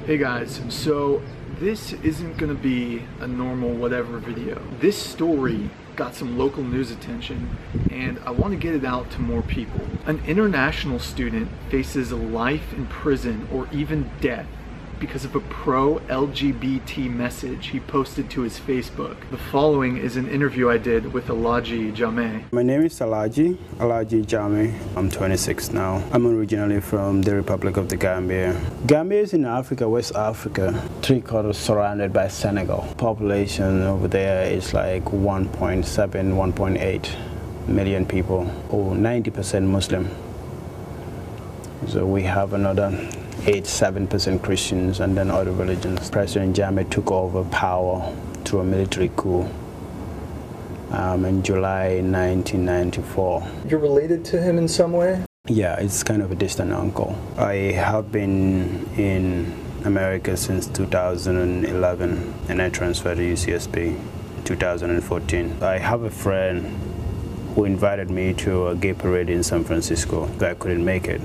Hey guys, so this isn't gonna be a normal whatever video. This story got some local news attention and I want to get it out to more people. An international student faces life in prison or even death because of a pro-LGBT message he posted to his Facebook. The following is an interview I did with Alaji Jame. My name is Alaji Jame. I'm 26 now. I'm originally from the Republic of the Gambia. Gambia is in Africa, West Africa, 3/4 surrounded by Senegal. Population over there is like 1.7, 1.8 million people, or 90% Muslim. So we have another 7% Christians and then other religions. President Jammeh took over power through a military coup in July 1994. You're related to him in some way? Yeah, it's kind of a distant uncle. I have been in America since 2011 and I transferred to UCSB in 2014. I have a friend who invited me to a gay parade in San Francisco, but I couldn't make it.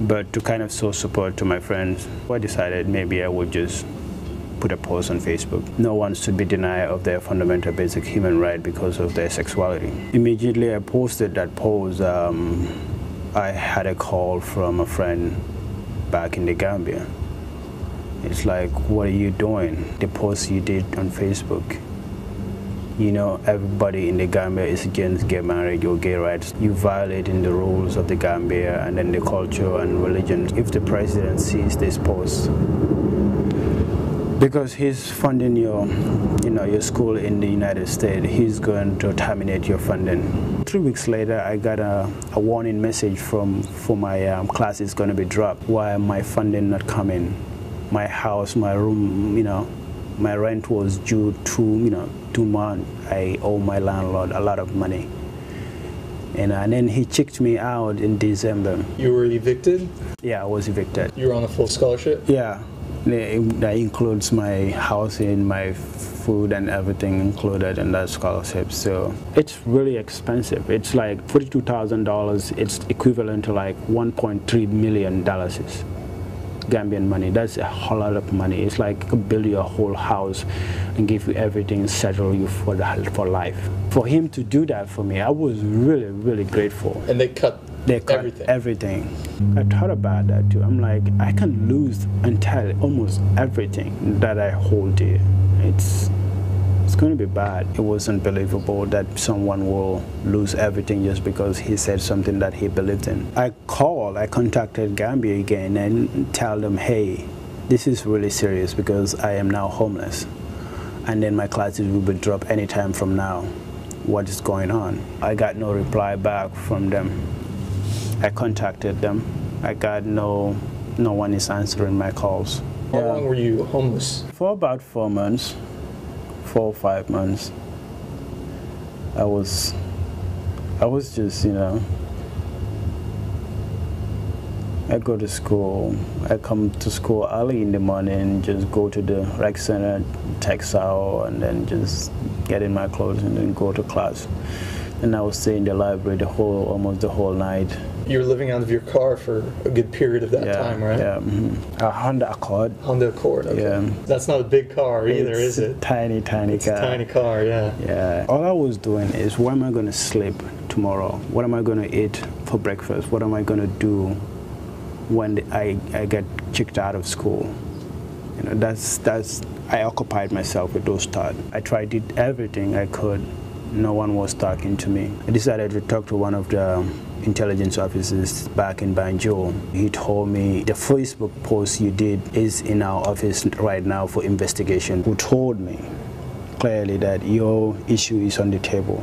But to kind of show support to my friends, I decided maybe I would just put a post on Facebook. No one should be denied of their fundamental basic human right because of their sexuality. Immediately I posted that post, I had a call from a friend back in the Gambia. It's like, what are you doing? The post you did on Facebook. You know, everybody in the Gambia is against gay marriage or gay rights. You're violating the rules of the Gambia and then the culture and religion. If the president sees this post, because he's funding your school in the United States, he's going to terminate your funding. 3 weeks later, I got a warning message for my class is going to be dropped. Why my funding not coming? My house, my room, my rent was due 2 months. I owe my landlord a lot of money. And then he kicked me out in December. You were evicted? Yeah, I was evicted. You were on a full scholarship? Yeah, that includes my housing, my food and everything included in that scholarship. So it's really expensive. It's like $42,000. It's equivalent to like $1.3 million. Gambian money. That's a whole lot of money. It's like build your whole house and give you everything, settle you for life. For him to do that for me, I was really, really grateful. And they cut everything. I thought about that too. I'm like, I can lose entirely almost everything that I hold dear. It's going to be bad. It was unbelievable that someone will lose everything just because he said something that he believed in. I contacted Gambia again and tell them, hey, this is really serious because I am now homeless. And then my classes will be dropped anytime from now. What is going on? I got no reply back from them. I contacted them. I got no one is answering my calls. How long were you homeless? For about 4 months. 4 or 5 months. I was just, I go to school. I come to school early in the morning, just go to the rec center, text out, and then just get in my clothes and then go to class. And I would stay in the library almost the whole night. You were living out of your car for a good period of that time, right? Yeah. Mm-hmm. A Honda Accord. Honda Accord, okay. Yeah. That's not a big car either, is it? Tiny car. It's a tiny car, yeah. Yeah. All I was doing is, where am I going to sleep tomorrow? What am I going to eat for breakfast? What am I going to do when I get kicked out of school? I occupied myself with those thoughts. I did everything I could. No one was talking to me. I decided to talk to one of the intelligence officers back in Banjul. He told me the Facebook post you did is in our office right now for investigation. Who told me clearly that your issue is on the table,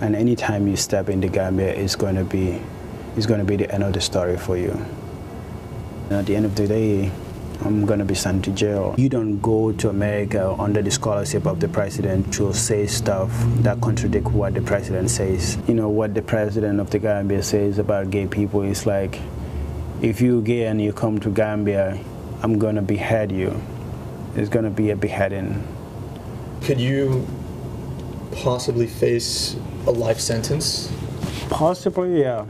and anytime you step in the Gambia, it's going to be the end of the story for you. And at the end of the day, I'm going to be sent to jail. You don't go to America under the scholarship of the president to say stuff that contradict what the president says. What the president of the Gambia says about gay people is like, if you're gay and you come to Gambia, I'm going to behead you. It's going to be a beheading. Could you possibly face a life sentence? Possibly, yeah.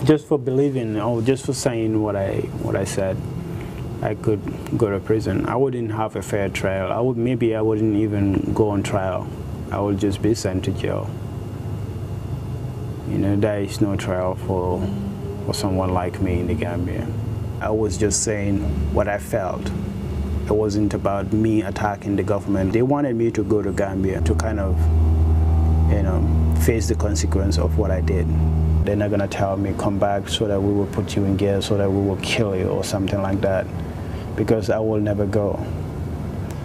Just for believing, or just for saying what I said. I could go to prison. I wouldn't have a fair trial. Maybe I wouldn't even go on trial. I would just be sent to jail. You know, there is no trial for someone like me in the Gambia. I was just saying what I felt. It wasn't about me attacking the government. They wanted me to go to Gambia to kind of, you know, face the consequence of what I did. They're not gonna tell me come back so that we will put you in jail, so that we will kill you or something like that, because I will never go.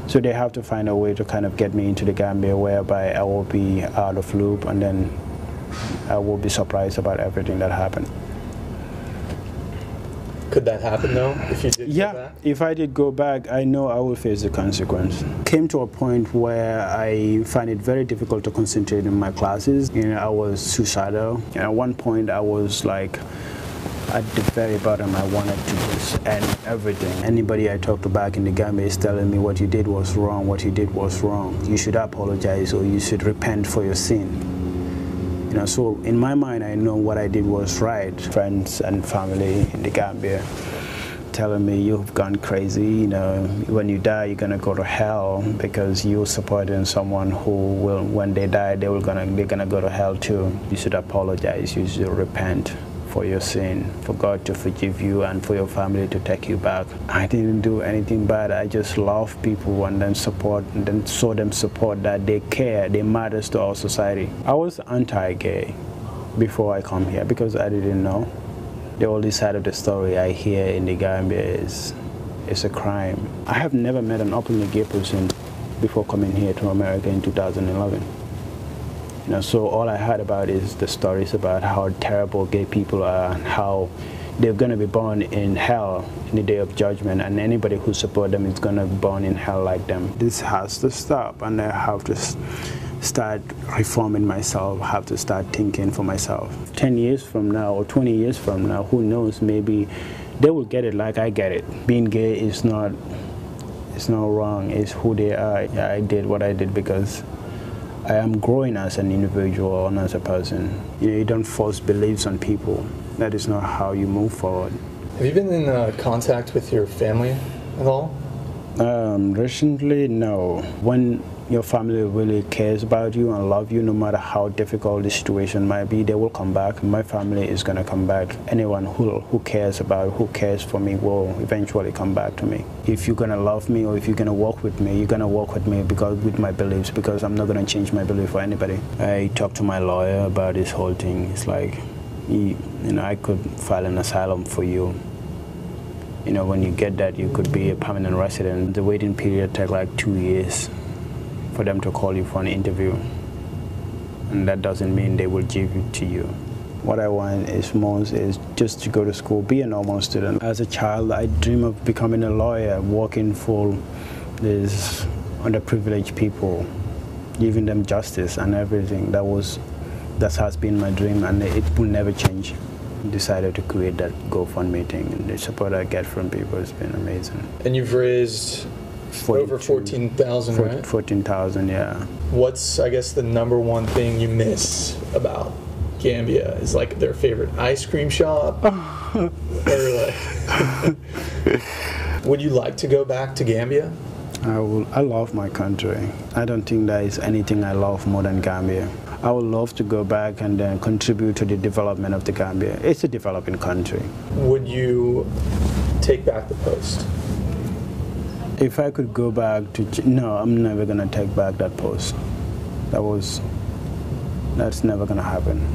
So they have to find a way to kind of get me into the Gambia whereby I will be out of loop, and then I will be surprised about everything that happened. Could that happen though, if you did go back? If I did go back, I know I will face the consequence. Came to a point where I find it very difficult to concentrate in my classes. You know, I was suicidal. And at one point I was like, at the very bottom, I wanted to just end everything. Anybody I talk to back in the Gambia is telling me what you did was wrong, what you did was wrong. You should apologize or you should repent for your sin. You know, so in my mind, I know what I did was right. Friends and family in the Gambia telling me you've gone crazy. You know, when you die, you're gonna go to hell because you're supporting someone who will, when they die, they're gonna go to hell too. You should apologize. You should repent for your sin, for God to forgive you and for your family to take you back. I didn't do anything bad. I just love people and then support, and then show them support that they care, they matters to our society. I was anti-gay before I come here because I didn't know. The only side of the story I hear in the Gambia is it's a crime. I have never met an openly gay person before coming here to America in 2011. You know, so all I heard about is the stories about how terrible gay people are and how they're going to be born in hell in the day of judgment, and anybody who supports them is going to be born in hell like them. This has to stop, and I have to start reforming myself, have to start thinking for myself. 10 years from now or 20 years from now, who knows, maybe they will get it like I get it. Being gay is not wrong, it's who they are. Yeah, I did what I did because I am growing as an individual and as a person. You know, you don't force beliefs on people. That is not how you move forward. Have you been in contact with your family at all? Recently, no. When your family really cares about you and love you, no matter how difficult the situation might be, they will come back. My family is going to come back. Anyone who cares for me will eventually come back to me. If you're going to love me or if you're going to walk with me, you're going to walk with me with my beliefs, because I'm not going to change my belief for anybody. I talked to my lawyer about this whole thing. It's like, you know, I could file an asylum for you. You know, when you get that, you could be a permanent resident. The waiting period takes like 2 years for them to call you for an interview. And that doesn't mean they will give it to you. What I want is most is just to go to school, be a normal student. As a child, I dream of becoming a lawyer, working for these underprivileged people, giving them justice and everything. That has been my dream, and it will never change. Decided to create that GoFundMe thing, and the support I get from people has been amazing. And you've raised over 14,000, right? 14,000, yeah. What's, I guess, the number one thing you miss about Gambia? Is like their favorite ice cream shop? Or like, would you like to go back to Gambia? I love my country. I don't think there is anything I love more than Gambia. I would love to go back and then contribute to the development of the Gambia. It's a developing country. Would you take back the post? If I could go back to... No, I'm never going to take back that post. That's never going to happen.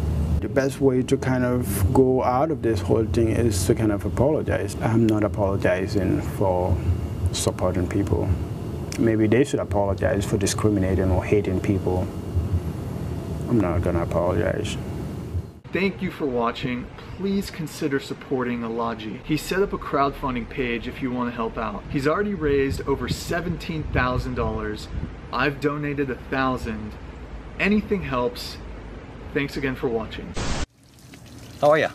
The best way to kind of go out of this whole thing is to kind of apologize. I'm not apologizing for supporting people. Maybe they should apologize for discriminating or hating people. I'm not gonna apologize. Thank you for watching. Please consider supporting Alaji. He set up a crowdfunding page if you want to help out. He's already raised over $17,000. I've donated $1,000. Anything helps. Thanks again for watching. How are you?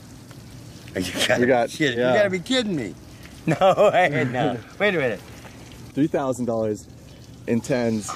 You gotta be kidding me. No, no. Wait a minute. $3,000 in tens.